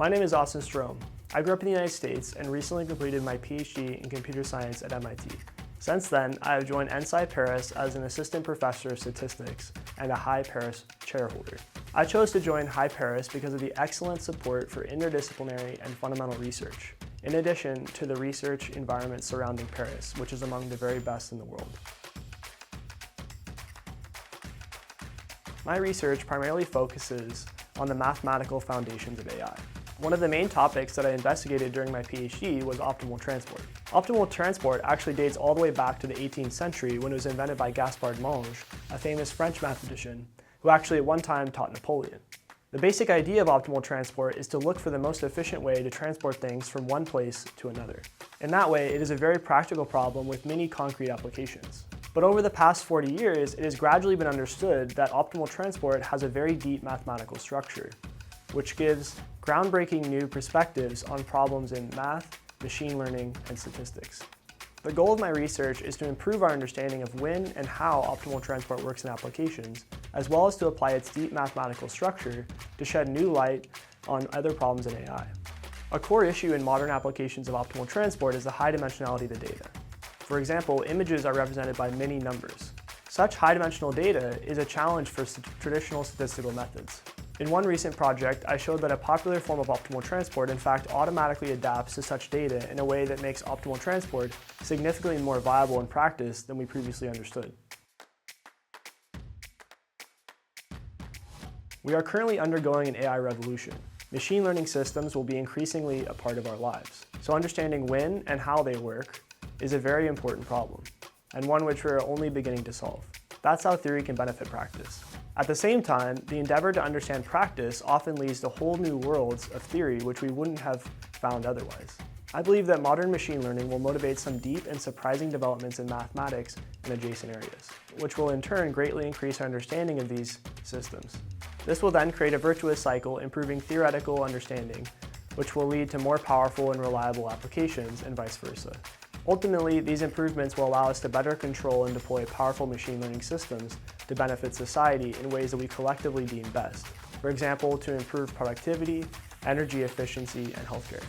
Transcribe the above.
My name is Stromme. I grew up in the United States and recently completed my PhD in computer science at MIT. Since then, I have joined ENSAE Paris as an assistant professor of statistics and a High Paris chairholder. I chose to join High Paris because of the excellent support for interdisciplinary and fundamental research, in addition to the research environment surrounding Paris, which is among the very best in the world. My research primarily focuses on the mathematical foundations of AI. One of the main topics that I investigated during my PhD was optimal transport. Optimal transport actually dates all the way back to the 18th century when it was invented by Gaspard Monge, a famous French mathematician, who actually at one time taught Napoleon. The basic idea of optimal transport is to look for the most efficient way to transport things from one place to another. In that way, it is a very practical problem with many concrete applications. But over the past 40 years, it has gradually been understood that optimal transport has a very deep mathematical structure, which gives groundbreaking new perspectives on problems in math, machine learning, and statistics. The goal of my research is to improve our understanding of when and how optimal transport works in applications, as well as to apply its deep mathematical structure to shed new light on other problems in AI. A core issue in modern applications of optimal transport is the high dimensionality of the data. For example, images are represented by many numbers. Such high-dimensional data is a challenge for traditional statistical methods. In one recent project, I showed that a popular form of optimal transport in fact automatically adapts to such data in a way that makes optimal transport significantly more viable in practice than we previously understood. We are currently undergoing an AI revolution. Machine learning systems will be increasingly a part of our lives. So understanding when and how they work is a very important problem, and one which we are only beginning to solve. That's how theory can benefit practice. At the same time, the endeavor to understand practice often leads to whole new worlds of theory which we wouldn't have found otherwise. I believe that modern machine learning will motivate some deep and surprising developments in mathematics and adjacent areas, which will in turn greatly increase our understanding of these systems. This will then create a virtuous cycle, improving theoretical understanding, which will lead to more powerful and reliable applications, and vice versa. Ultimately, these improvements will allow us to better control and deploy powerful machine learning systems to benefit society in ways that we collectively deem best. For example, to improve productivity, energy efficiency, and healthcare.